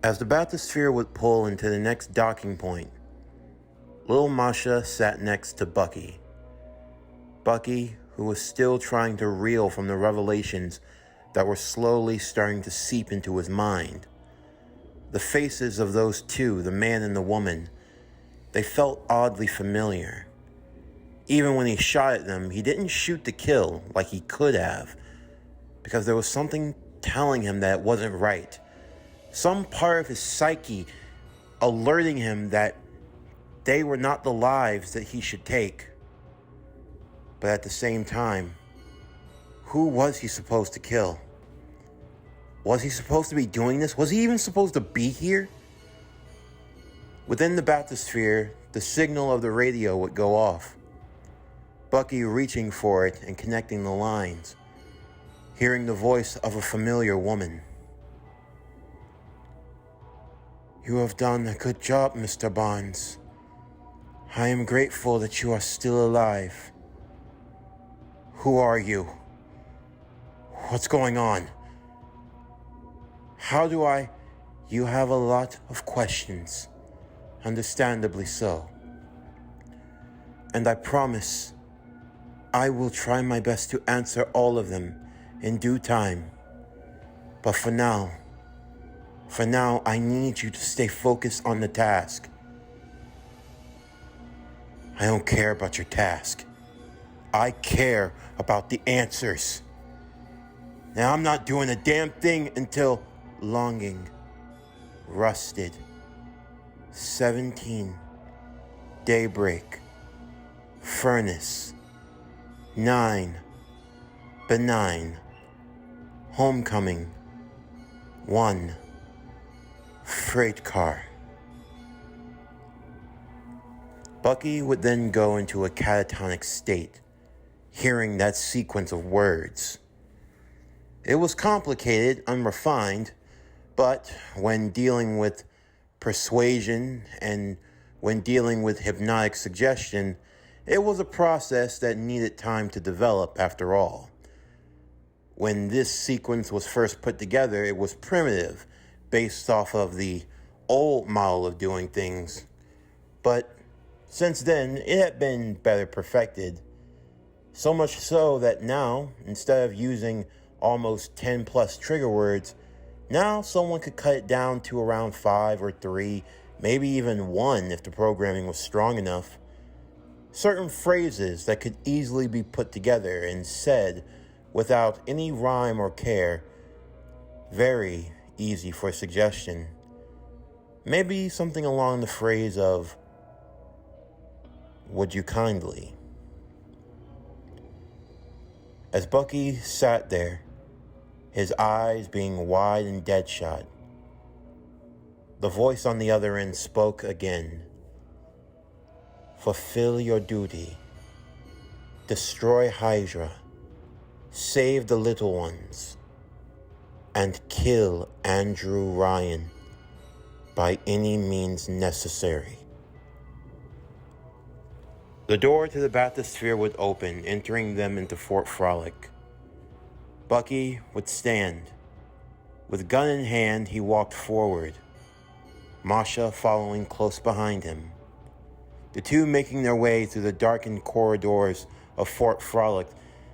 As the bathysphere would pull into the next docking point, little Masha sat next to Bucky. Bucky, who was still trying to reel from the revelations that were slowly starting to seep into his mind. The faces of those two, the man and the woman, they felt oddly familiar. Even when he shot at them, he didn't shoot to kill like he could have, because there was something telling him that it wasn't right. Some part of his psyche alerting him that they were not the lives that he should take. But at the same time, who was he supposed to kill? Was he supposed to be doing this? Was he even supposed to be here? Within the bathysphere, the signal of the radio would go off. Bucky reaching for it and connecting the lines, hearing the voice of a familiar woman. "You have done a good job, Mr. Barnes. I am grateful that you are still alive. Who are you? What's going on? How do I..." "You have a lot of questions, understandably so. And I promise I will try my best to answer all of them in due time. But for now, I need you to stay focused on the task." "I don't care about your task. I care about the answers. Now I'm not doing a damn thing until..." Longing, rusted, 17, daybreak, furnace, 9, benign, homecoming, 1, freight car. Bucky would then go into a catatonic state, hearing that sequence of words. It was complicated, unrefined, but when dealing with persuasion and when dealing with hypnotic suggestion, it was a process that needed time to develop after all. When this sequence was first put together, it was primitive, based off of the old model of doing things. But since then, it had been better perfected. So much so that now, instead of using almost 10 plus trigger words, now someone could cut it down to around 5 or 3, maybe even 1 if the programming was strong enough. Certain phrases that could easily be put together and said without any rhyme or care. Very easy for suggestion. Maybe something along the phrase of, "Would you kindly?" As Bucky sat there, his eyes being wide and deadshot, the voice on the other end spoke again. "Fulfill your duty. Destroy Hydra. Save the little ones. And kill Andrew Ryan by any means necessary." The door to the bathysphere would open, entering them into Fort Frolic. Bucky would stand. With gun in hand, he walked forward, Masha following close behind him. The two making their way through the darkened corridors of Fort Frolic,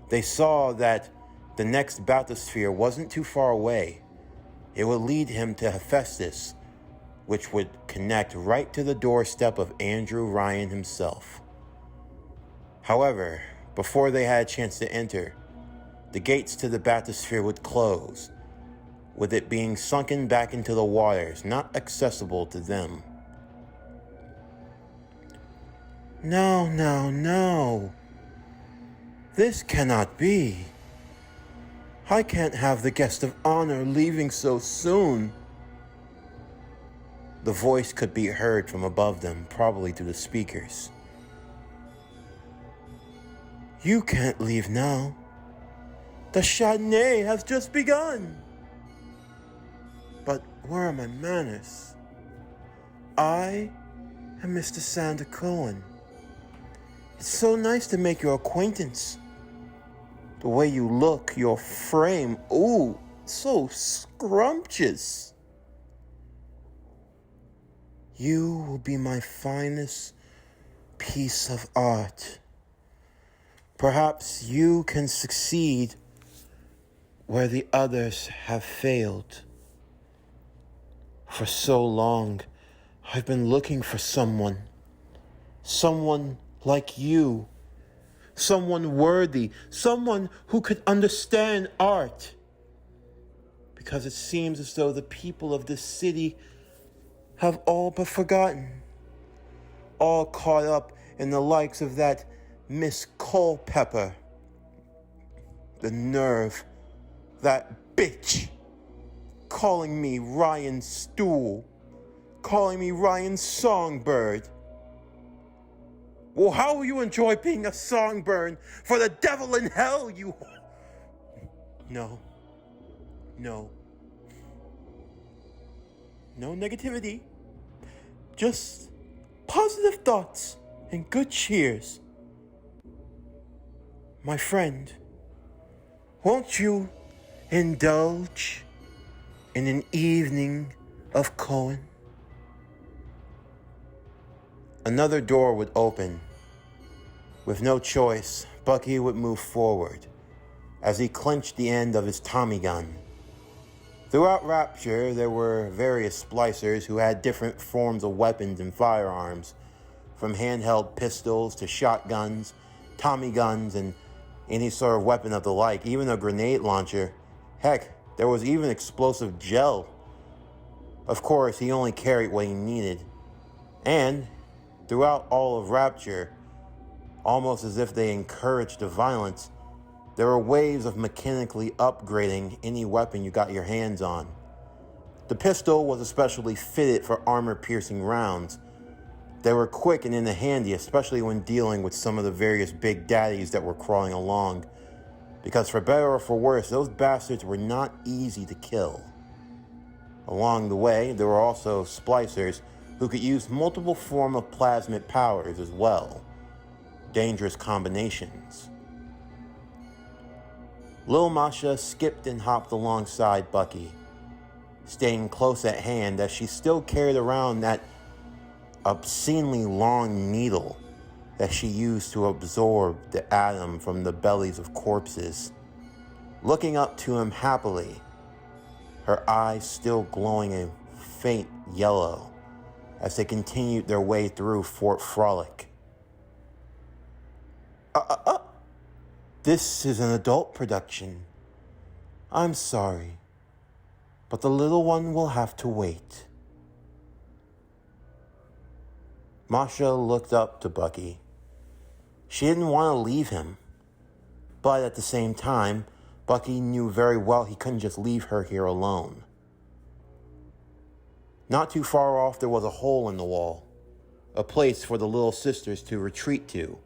they saw that the next bathysphere wasn't too far away. It would lead him to Hephaestus, which would connect right to the doorstep of Andrew Ryan himself. However, before they had a chance to enter, the gates to the bathysphere would close, with it being sunken back into the waters, not accessible to them. No. This cannot be. I can't have the guest of honor leaving so soon. The voice could be heard from above them, probably through the speakers. "You can't leave now. The Chardonnay has just begun." "But where are my manners? I am Mr. Sander Cohen. It's so nice to make your acquaintance. The way you look, your frame, ooh, so scrumptious. You will be my finest piece of art. Perhaps you can succeed where the others have failed. For so long, I've been looking for someone like you, someone worthy, someone who could understand art. Because it seems as though the people of this city have all but forgotten, all caught up in the likes of that Miss Culpepper. The nerve, that bitch, calling me Ryan Stool, calling me Ryan Songbird. Well, how will you enjoy being a songbird for the devil in hell, you... No. No negativity. Just positive thoughts and good cheers. My friend, won't you indulge in an evening of Cohen? Another door would open. With no choice, Bucky would move forward as he clenched the end of his Tommy gun. Throughout Rapture, there were various splicers who had different forms of weapons and firearms, from handheld pistols to shotguns, Tommy guns, and any sort of weapon of the like, even a grenade launcher. Heck, there was even explosive gel. Of course, he only carried what he needed. And throughout all of Rapture, almost as if they encouraged the violence, there were ways of mechanically upgrading any weapon you got your hands on. The pistol was especially fitted for armor-piercing rounds. They were quick and in the handy, especially when dealing with some of the various big daddies that were crawling along. Because for better or for worse, those bastards were not easy to kill. Along the way, there were also splicers who could use multiple forms of plasmid powers as well. Dangerous combinations. Lil Masha skipped and hopped alongside Bucky, staying close at hand as she still carried around that obscenely long needle that she used to absorb the atom from the bellies of corpses. Looking up to him happily, her eyes still glowing a faint yellow as they continued their way through Fort Frolic. This is an adult production. I'm sorry, but the little one will have to wait. Masha looked up to Bucky. She didn't want to leave him, but at the same time, Bucky knew very well he couldn't just leave her here alone. Not too far off, there was a hole in the wall, a place for the little sisters to retreat to.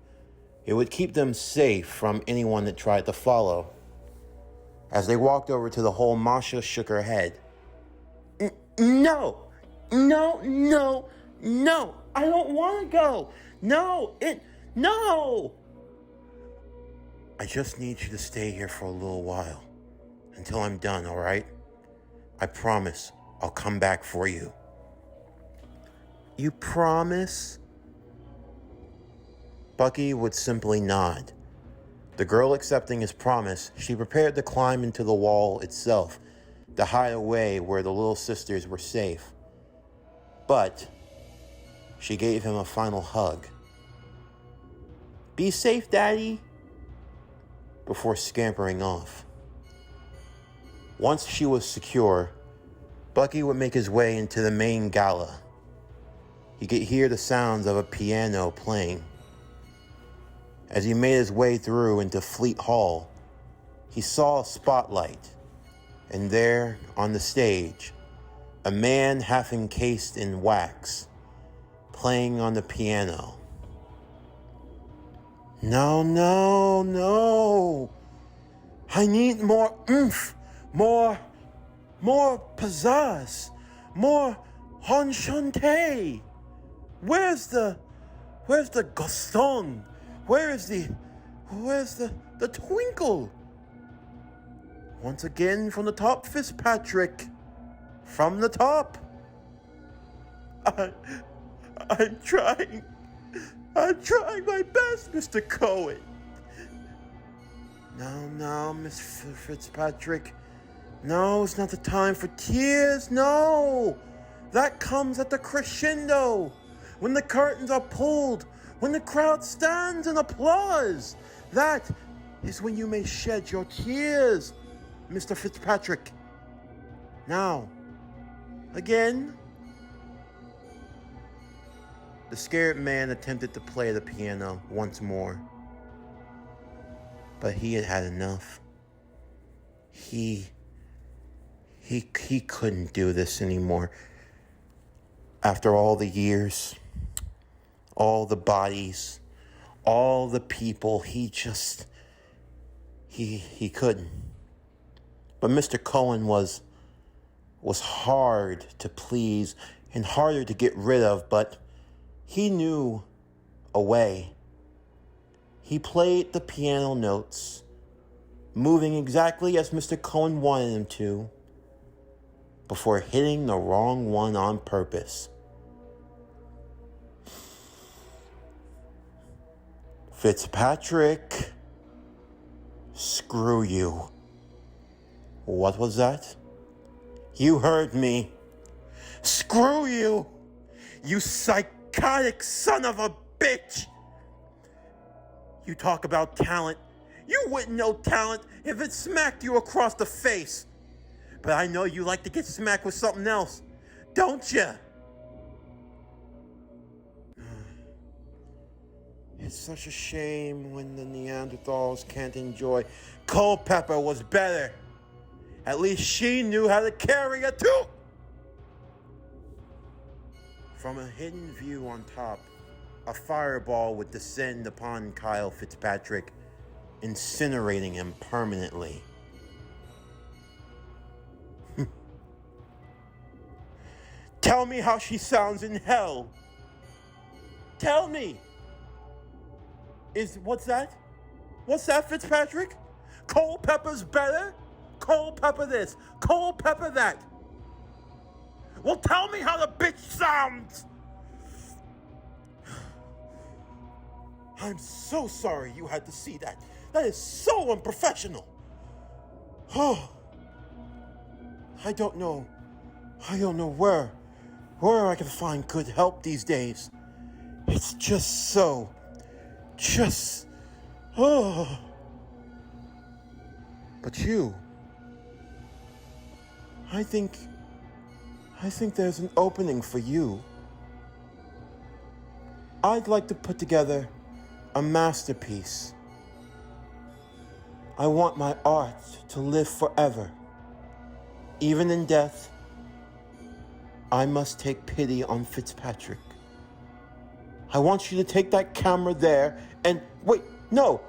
It would keep them safe from anyone that tried to follow. As they walked over to the hole, Masha shook her head. No, I don't want to go. No. I just need you to stay here for a little while, until I'm done, all right? I promise I'll come back for you. You promise? Bucky would simply nod. The girl accepting his promise, she prepared to climb into the wall itself, to hide away where the little sisters were safe. But she gave him a final hug. Be safe, Daddy, before scampering off. Once she was secure, Bucky would make his way into the main gala. He could hear the sounds of a piano playing. As he made his way through into Fleet Hall, he saw a spotlight, and there, on the stage, a man half encased in wax, playing on the piano. No. I need more oomph, more pizzazz, more enchante. Where's the Gaston? Where's the twinkle? Once again from the top, Fitzpatrick. From the top. I, I'm trying. I'm trying my best, Mr. Cohen. No, Miss Fitzpatrick. No, it's not the time for tears. No! That comes at the crescendo. When the curtains are pulled. When the crowd stands in applause. That is when you may shed your tears, Mr. Fitzpatrick. Now, again. The scared man attempted to play the piano once more. But he had had enough. He couldn't do this anymore. After all the years, all the bodies, all the people, he couldn't. But Mr. Cohen was hard to please and harder to get rid of, but he knew a way. He played the piano notes, moving exactly as Mr. Cohen wanted him to, before hitting the wrong one on purpose. Fitzpatrick, screw you. What was that? You heard me. Screw you, you psychotic son of a bitch. You talk about talent. You wouldn't know talent if it smacked you across the face. But I know you like to get smacked with something else, don't you? It's such a shame when the Neanderthals can't enjoy. Culpepper was better. At least she knew how to carry a tune. From a hidden view on top, a fireball would descend upon Kyle Fitzpatrick, incinerating him permanently. Tell me how she sounds in hell. Tell me. What's that? What's that, Fitzpatrick? Culpepper's better? Culpepper this, Culpepper that. Well, tell me how the bitch sounds. I'm so sorry you had to see that. That is so unprofessional. Oh, I don't know where I can find good help these days. It's But you, I think there's an opening for you. I'd like to put together a masterpiece. I want my art to live forever. Even in death, I must take pity on Fitzpatrick. I want you to take that camera there and... Wait, no!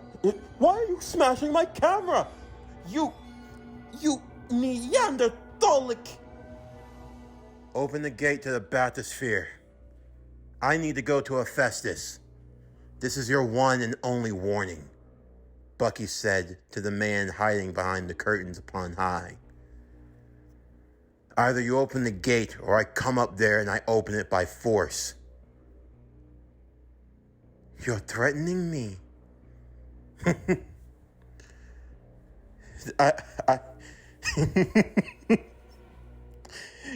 Why are you smashing my camera? You Neanderthalic! Open the gate to the bathysphere. I need to go to Hephaestus. This is your one and only warning, Bucky said to the man hiding behind the curtains upon high. Either you open the gate or I come up there and I open it by force. You're threatening me.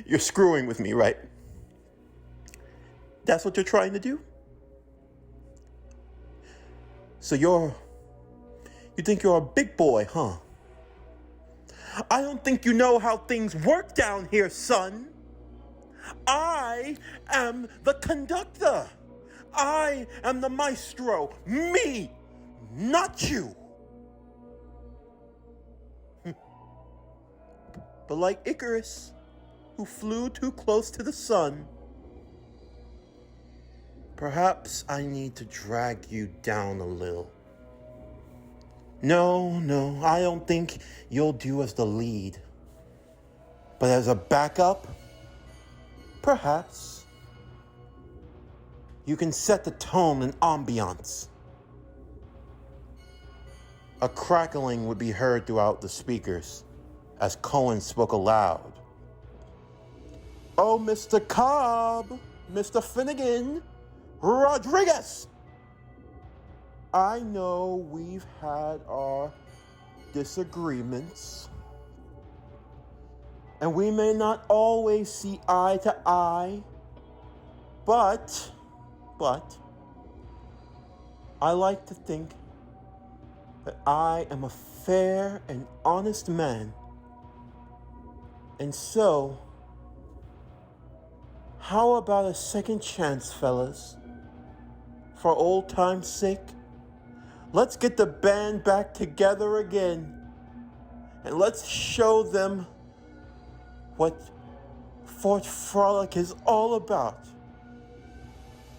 You're screwing with me, right? That's what you're trying to do? So you think you're a big boy, huh? I don't think you know how things work down here, son. I am the conductor. I am the maestro. Me, not you. But like Icarus, who flew too close to the sun, perhaps I need to drag you down a little. No, I don't think you'll do as the lead. But as a backup, perhaps. You can set the tone and ambiance. A crackling would be heard throughout the speakers as Cohen spoke aloud. Oh, Mr. Cobb, Mr. Finnegan Rodriguez. I know we've had our disagreements, and we may not always see eye to eye, but I like to think that I am a fair and honest man. And so, how about a second chance, fellas? For old time's sake, let's get the band back together again, and let's show them what Fort Frolic is all about.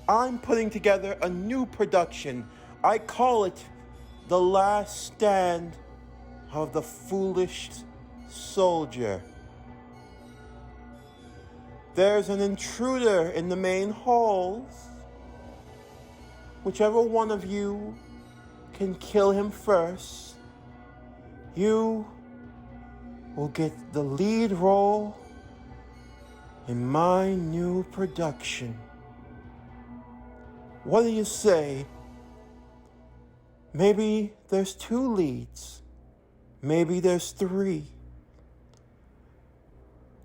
I'm putting together a new production. I call it The Last Stand of the Foolish Soldier. There's an intruder in the main halls. Whichever one of you can kill him first, you will get the lead role in my new production. What do you say? Maybe there's 2 leads. Maybe there's 3.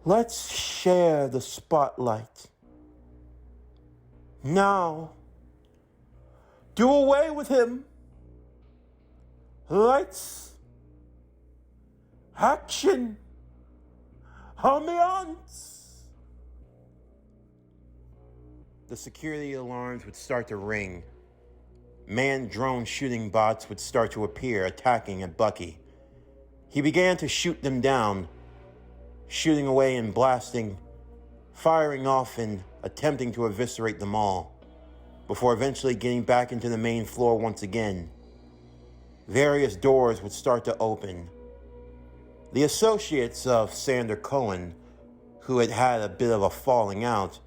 Let's share the spotlight. Now, do away with him. Lights. Action. Ambiance. The security alarms would start to ring. Manned drone shooting bots would start to appear, attacking at Bucky. He began to shoot them down, shooting away and blasting, firing off and attempting to eviscerate them all, before eventually getting back into the main floor once again. Various doors would start to open. The associates of Sander Cohen, who had had a bit of a falling out,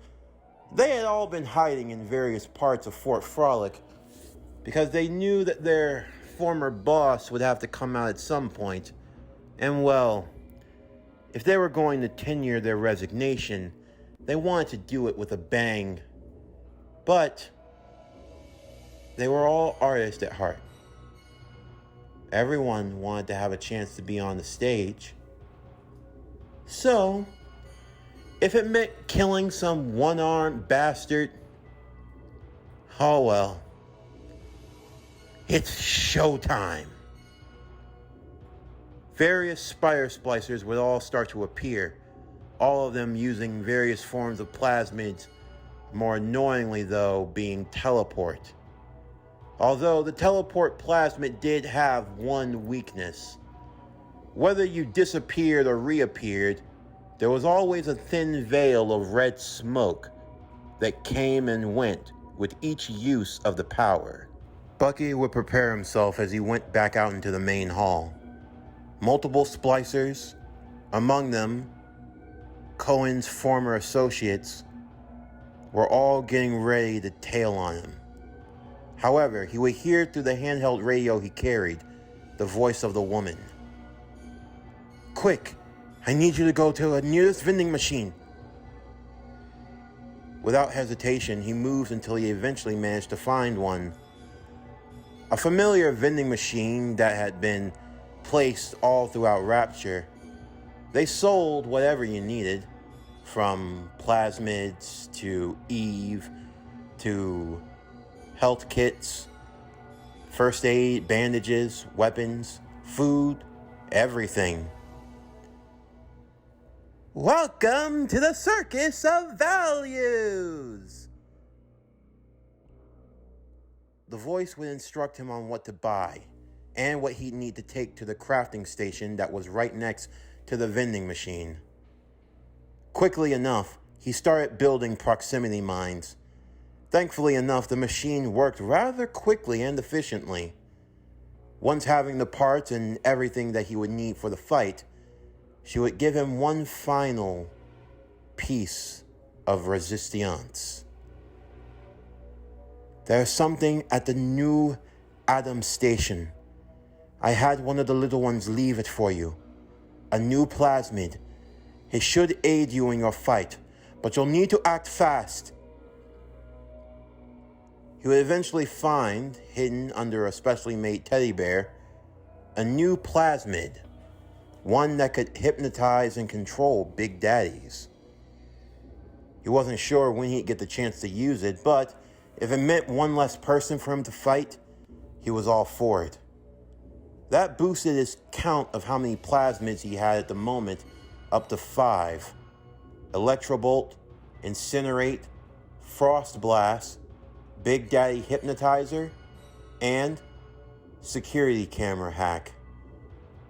they had all been hiding in various parts of Fort Frolic because they knew that their former boss would have to come out at some point. And well, if they were going to tenure their resignation, they wanted to do it with a bang. But they were all artists at heart. Everyone wanted to have a chance to be on the stage. So, if it meant killing some one-armed bastard, oh well. It's showtime. Various spire splicers would all start to appear, all of them using various forms of plasmids, more annoyingly though being teleport. Although the teleport plasmid did have one weakness. Whether you disappeared or reappeared, there was always a thin veil of red smoke that came and went with each use of the power. Bucky would prepare himself as he went back out into the main hall. Multiple splicers, among them Cohen's former associates, were all getting ready to tail on him. However, he would hear through the handheld radio he carried the voice of the woman. "Quick, I need you to go to the nearest vending machine." Without hesitation, he moved until he eventually managed to find one. A familiar vending machine that had been placed all throughout Rapture. They sold whatever you needed, from plasmids to Eve to health kits, first aid, bandages, weapons, food, everything. Welcome to the Circus of Values! The voice would instruct him on what to buy and what he'd need to take to the crafting station that was right next to the vending machine. Quickly enough, he started building proximity mines. Thankfully enough, the machine worked rather quickly and efficiently. Once having the parts and everything that he would need for the fight, she would give him one final piece of resistance. There's something at the new Adam station. I had one of the little ones leave it for you. A new plasmid. It should aid you in your fight, but you'll need to act fast. he would eventually find, hidden under a specially made teddy bear, a new plasmid, one that could hypnotize and control Big Daddies. He wasn't sure when he'd get the chance to use it, but if it meant one less person for him to fight, he was all for it. That boosted his count of how many plasmids he had at the moment up to 5. Electrobolt, Incinerate, Frost Blast, Big Daddy Hypnotizer, and Security Camera Hack.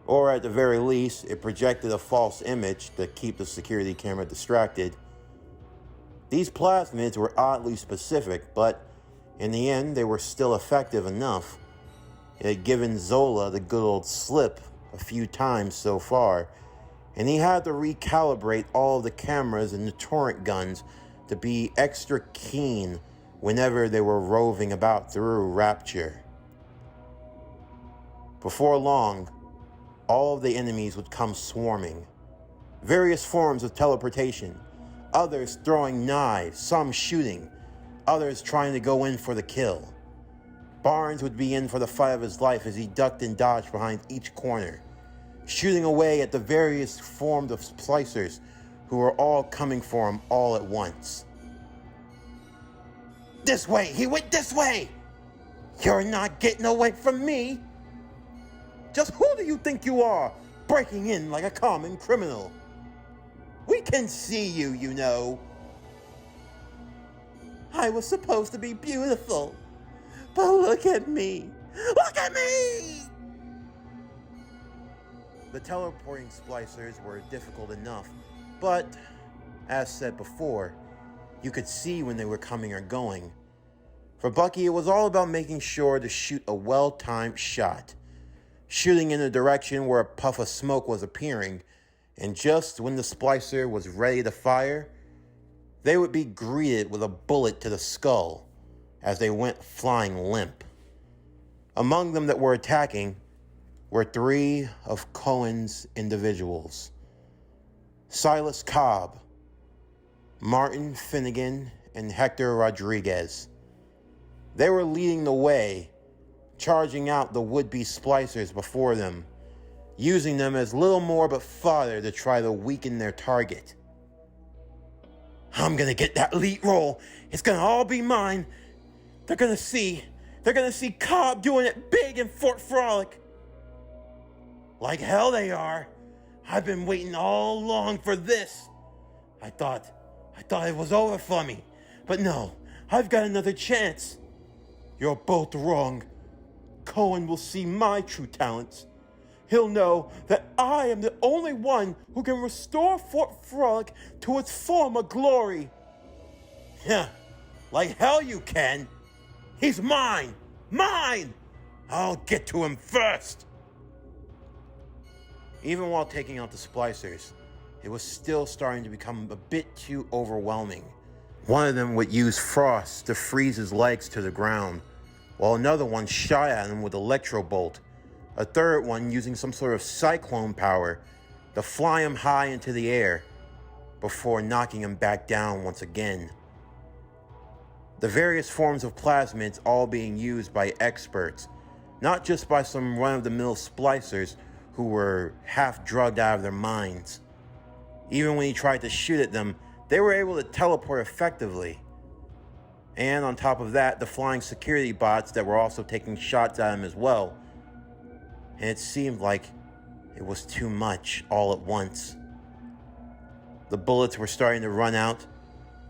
Or at the very least, it projected a false image to keep the security camera distracted. These plasmids were oddly specific, but in the end, they were still effective enough. It had given Zola the good old slip a few times so far, and he had to recalibrate all of the cameras and the torrent guns to be extra keen whenever they were roving about through Rapture. Before long, all of the enemies would come swarming. Various forms of teleportation, others throwing knives, some shooting, others trying to go in for the kill. Barnes would be in for the fight of his life as he ducked and dodged behind each corner, shooting away at the various forms of splicers who were all coming for him all at once. This way! He went this way! You're not getting away from me! Just who do you think you are, breaking in like a common criminal? We can see you, you know. I was supposed to be beautiful, but look at me. Look at me! The teleporting splicers were difficult enough, but, as said before, you could see when they were coming or going. For Bucky, it was all about making sure to shoot a well-timed shot, shooting in the direction where a puff of smoke was appearing, and just when the splicer was ready to fire, they would be greeted with a bullet to the skull as they went flying limp. Among them that were attacking were 3 of Cohen's individuals: Silas Cobb, Martin Finnegan, and Hector Rodriguez. They were leading the way, charging out the would-be splicers before them, using them as little more but fodder to try to weaken their target. I'm gonna get that lead roll. It's gonna all be mine. They're gonna see Cobb doing it big in Fort Frolic. Like hell they are. I've been waiting all along for this. I thought it was over for me, but no, I've got another chance. You're both wrong. Cohen will see my true talents. He'll know that I am the only one who can restore Fort Frolic to its former glory. Yeah, like hell you can. He's mine! Mine! I'll get to him first. Even while taking out the splicers, it was still starting to become a bit too overwhelming. One of them would use frost to freeze his legs to the ground, while another one shot at him with electrobolt, a third one using some sort of cyclone power to fly him high into the air before knocking him back down once again. The various forms of plasmids all being used by experts, not just by some run-of-the-mill splicers who were half drugged out of their minds. Even when he tried to shoot at them, they were able to teleport effectively. And on top of that, the flying security bots that were also taking shots at him as well. And it seemed like it was too much all at once. The bullets were starting to run out.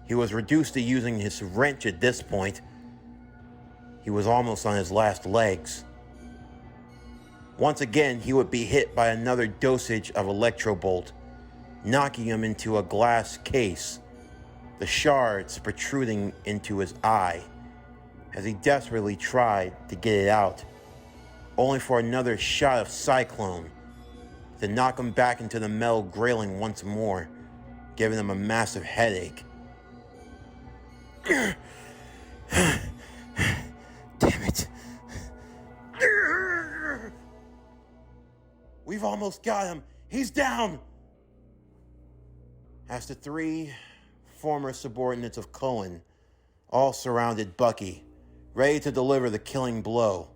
He was reduced to using his wrench at this point. He was almost on his last legs. Once again, he would be hit by another dosage of electrobolt, knocking him into a glass case, the shards protruding into his eye as he desperately tried to get it out, only for another shot of cyclone to knock him back into the metal grailing once more, giving him a massive headache. Damn it. We've almost got him. He's down. As the 3 former subordinates of Cohen all surrounded Bucky, ready to deliver the killing blow.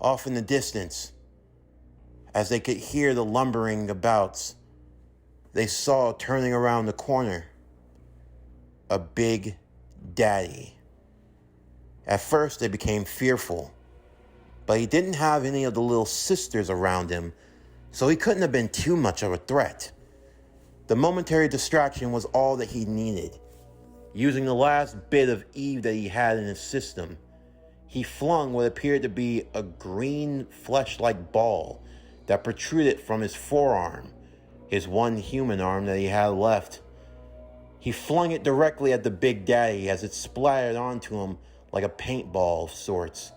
Off in the distance, as they could hear the lumbering abouts, they saw turning around the corner a Big Daddy. At first they became fearful, but he didn't have any of the little sisters around him, so he couldn't have been too much of a threat. The momentary distraction was all that he needed. Using the last bit of Eve that he had in his system, he flung what appeared to be a green flesh-like ball that protruded from his forearm, his one human arm that he had left. He flung it directly at the Big Daddy as it splattered onto him like a paintball of sorts.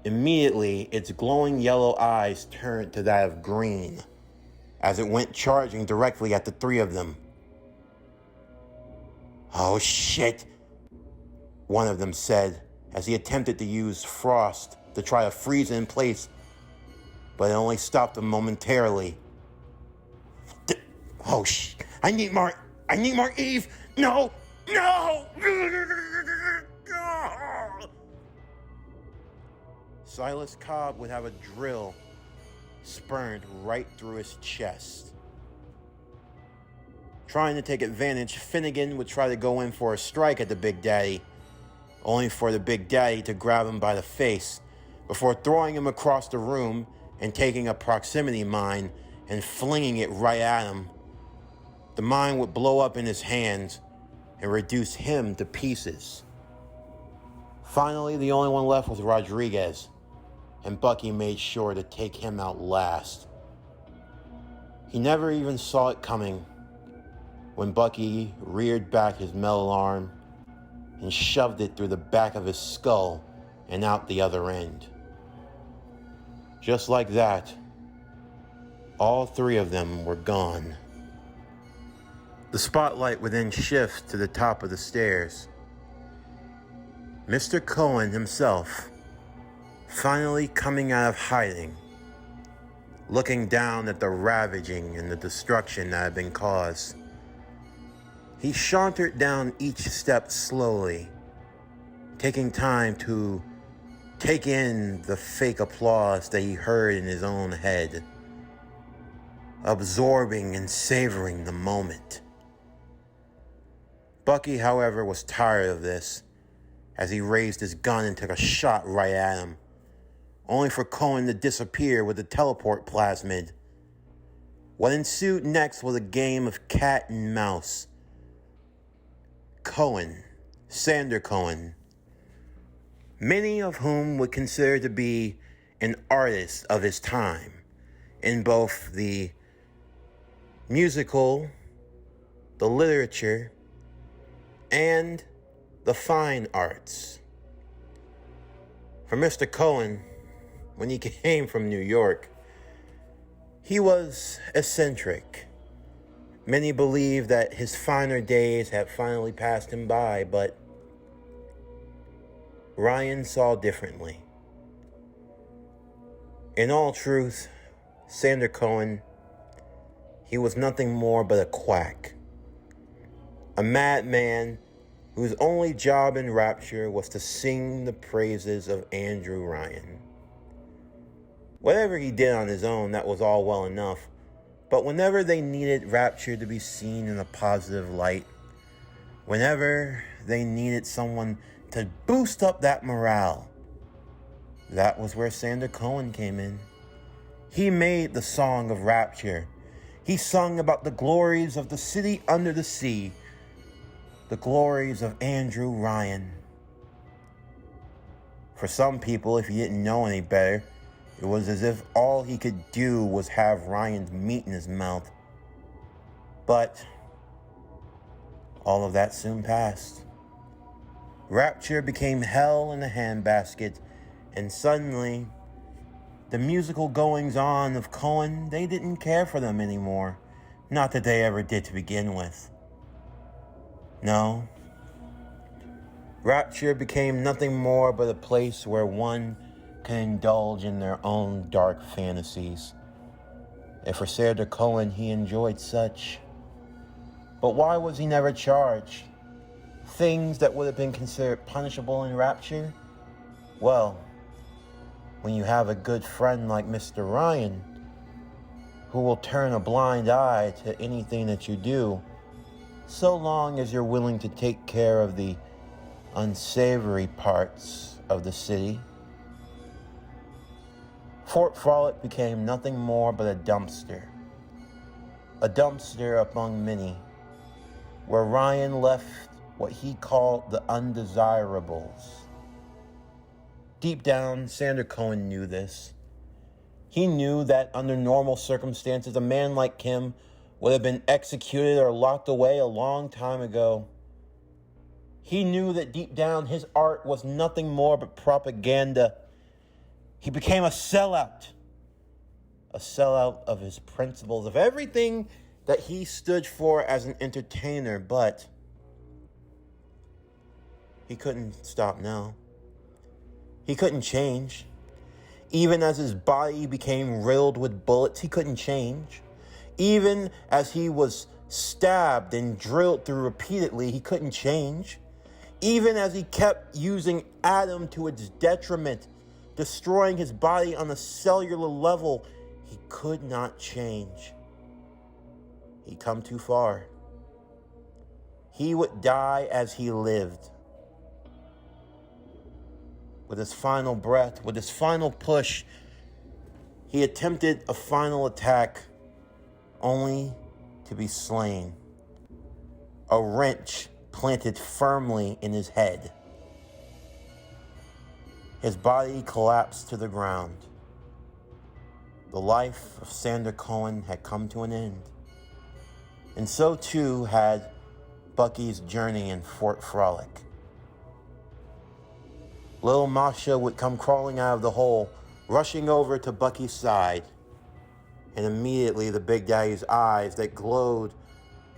Immediately, its glowing yellow eyes turned to that of green as it went charging directly at the three of them. "Oh shit," one of them said as he attempted to use frost to try to freeze it in place, but it only stopped him momentarily. "Oh shit, I need more Eve! No! No!" Silas Cobb would have a drill spurned right through his chest. Trying to take advantage, Finnegan would try to go in for a strike at the Big Daddy, only for the Big Daddy to grab him by the face before throwing him across the room and taking a proximity mine and flinging it right at him. The mine would blow up in his hands and reduce him to pieces. Finally, the only one left was Rodriguez, and Bucky made sure to take him out last. He never even saw it coming when Bucky reared back his metal arm and shoved it through the back of his skull and out the other end. Just like that, all three of them were gone. The spotlight would then shift to the top of the stairs. Mr. Cohen himself, finally coming out of hiding, looking down at the ravaging and the destruction that had been caused. He sauntered down each step slowly, taking time to take in the fake applause that he heard in his own head, absorbing and savoring the moment. Bucky, however, was tired of this, as he raised his gun and took a shot right at him, only for Cohen to disappear with the teleport plasmid. What ensued next was a game of cat and mouse. Cohen, Sander Cohen, many of whom would consider to be an artist of his time in both the musical, the literature, and the fine arts. For Mr. Cohen, when he came from New York, he was eccentric. Many believe that his finer days had finally passed him by, but Ryan saw differently. In all truth, Sander Cohen, he was nothing more but a quack. A madman whose only job in Rapture was to sing the praises of Andrew Ryan. Whatever he did on his own, that was all well enough, but whenever they needed Rapture to be seen in a positive light, whenever they needed someone to boost up that morale, that was where Sander Cohen came in. He made the song of Rapture. He sung about the glories of the city under the sea, the glories of Andrew Ryan. For some people, if he didn't know any better, it was as if all he could do was have Ryan's meat in his mouth. But all of that soon passed. Rapture became hell in a handbasket, and suddenly, the musical goings-on of Cohen, they didn't care for them anymore. Not that they ever did to begin with. No. Rapture became nothing more but a place where one can indulge in their own dark fantasies. And for Sander Cohen, he enjoyed such. But why was he never charged? things that would have been considered punishable in Rapture, well, when you have a good friend like Mr. Ryan, who will turn a blind eye to anything that you do, so long as you're willing to take care of the unsavory parts of the city, Fort Frolic became nothing more but a dumpster. A dumpster among many, where Ryan left what he called the undesirables. Deep down, Sander Cohen knew this. He knew that under normal circumstances, a man like him would have been executed or locked away a long time ago. He knew that deep down, his art was nothing more but propaganda. He became a sellout of his principles, of everything that he stood for as an entertainer, but he couldn't stop now. He couldn't change. Even as his body became riddled with bullets, he couldn't change. Even as he was stabbed and drilled through repeatedly, he couldn't change. Even as he kept using Adam to its detriment, destroying his body on a cellular level, he could not change. He'd come too far. He would die as he lived. With his final breath, with his final push, he attempted a final attack, only to be slain. A wrench planted firmly in his head. His body collapsed to the ground. The life of Sander Cohen had come to an end. And so too had Bucky's journey in Fort Frolic. Little Masha would come crawling out of the hole, rushing over to Bucky's side. And immediately the Big Daddy's eyes that glowed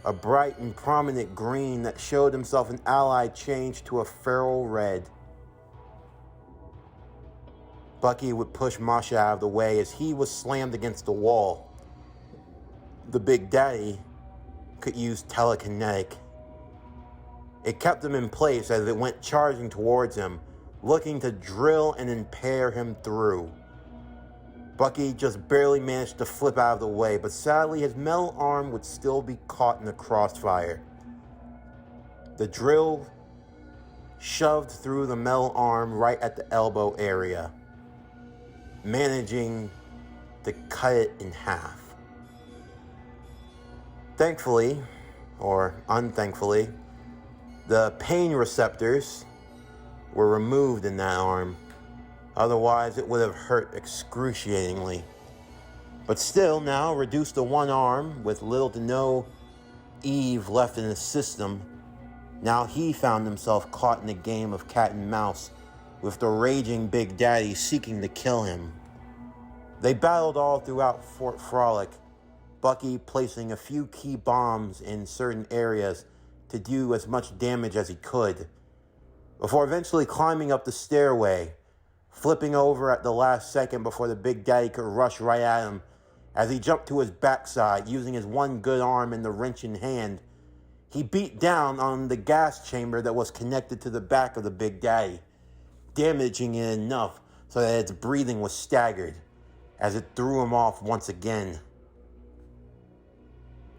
a bright and prominent green that showed himself an ally changed to a feral red. Bucky would push Masha out of the way as he was slammed against the wall. The Big Daddy could use telekinetic. It kept him in place as it went charging towards him, looking to drill and impair him through. Bucky just barely managed to flip out of the way, but sadly his metal arm would still be caught in the crossfire. The drill shoved through the metal arm right at the elbow area, managing to cut it in half. Thankfully, or unthankfully, the pain receptors were removed in that arm. Otherwise, it would have hurt excruciatingly. But still, now reduced to one arm with little to no Eve left in his system, now he found himself caught in a game of cat and mouse with the raging Big Daddy seeking to kill him. They battled all throughout Fort Frolic, Bucky placing a few key bombs in certain areas to do as much damage as he could, before eventually climbing up the stairway, flipping over at the last second before the Big Daddy could rush right at him as he jumped to his backside, using his one good arm and the wrench in hand. He beat down on the gas chamber that was connected to the back of the Big Daddy, damaging it enough so that its breathing was staggered as it threw him off once again.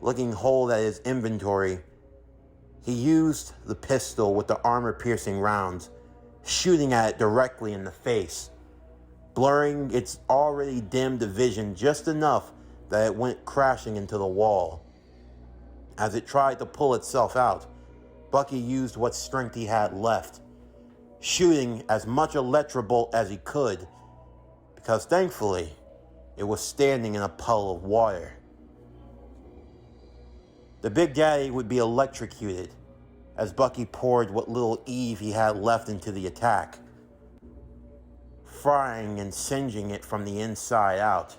Looking whole at his inventory, he used the pistol with the armor-piercing rounds, shooting at it directly in the face, blurring its already dimmed vision just enough that it went crashing into the wall. As it tried to pull itself out, Bucky used what strength he had left, shooting as much electrobolt as he could, because thankfully, it was standing in a puddle of water. The Big Daddy would be electrocuted as Bucky poured what little Eve he had left into the attack, frying and singeing it from the inside out,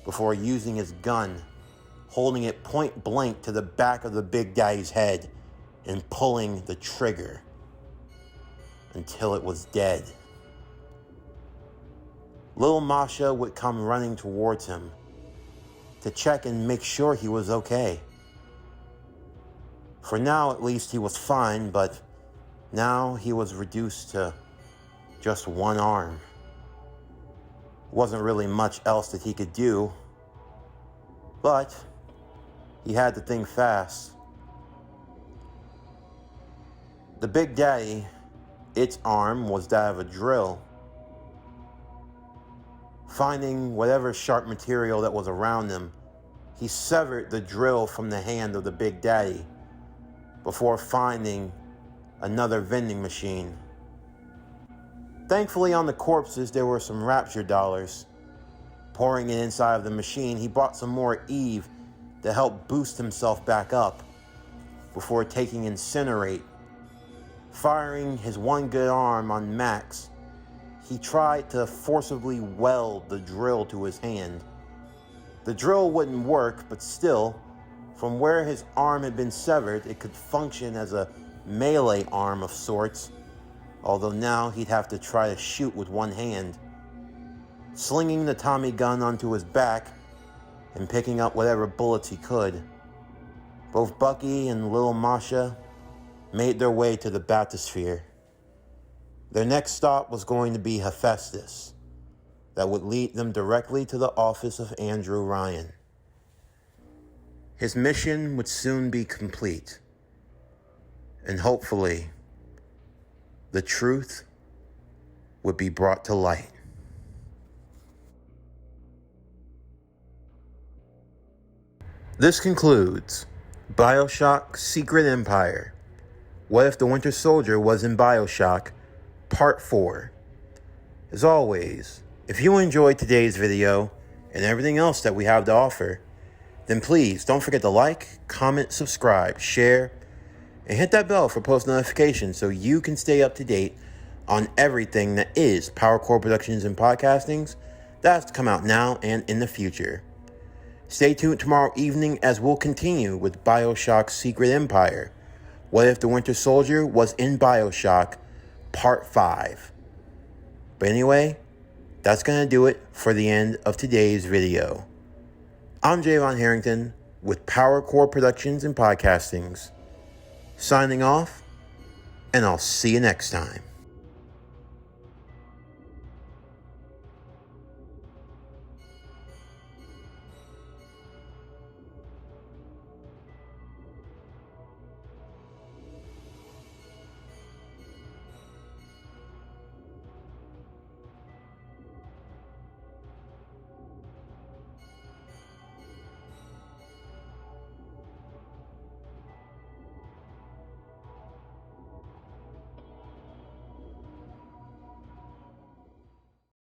before using his gun, holding it point blank to the back of the Big Daddy's head and pulling the trigger until it was dead. Little Masha would come running towards him to check and make sure he was okay. For now, at least, he was fine, but now he was reduced to just one arm. Wasn't really much else that he could do, but he had to think fast. The Big Daddy, its arm was that of a drill. Finding whatever sharp material that was around him, he severed the drill from the hand of the Big Daddy before finding another vending machine. Thankfully, on the corpses, there were some rapture dollars. Pouring it inside of the machine, he bought some more Eve to help boost himself back up before taking Incinerate. Firing his one good arm on Max, he tried to forcibly weld the drill to his hand. The drill wouldn't work, but still, from where his arm had been severed, it could function as a melee arm of sorts, although now he'd have to try to shoot with one hand. Slinging the Tommy gun onto his back and picking up whatever bullets he could, both Bucky and little Masha made their way to the bathysphere. Their next stop was going to be Hephaestus, that would lead them directly to the office of Andrew Ryan. His mission would soon be complete, and hopefully, the truth would be brought to light. This concludes BioShock Secret Empire. What if the Winter Soldier was in BioShock, Part 4. As always, if you enjoyed today's video and everything else that we have to offer, then please don't forget to like, comment, subscribe, share, and hit that bell for post notifications so you can stay up to date on everything that is PowerCore Productions and Podcastings that's to come out now and in the future. Stay tuned tomorrow evening as we'll continue with BioShock Secret Empire. What if the Winter Soldier was in BioShock, Part 5. But anyway, that's going to do it for the end of today's video. I'm Javon Harrington with PowerCore Productions and Podcastings. Signing off, and I'll see you next time.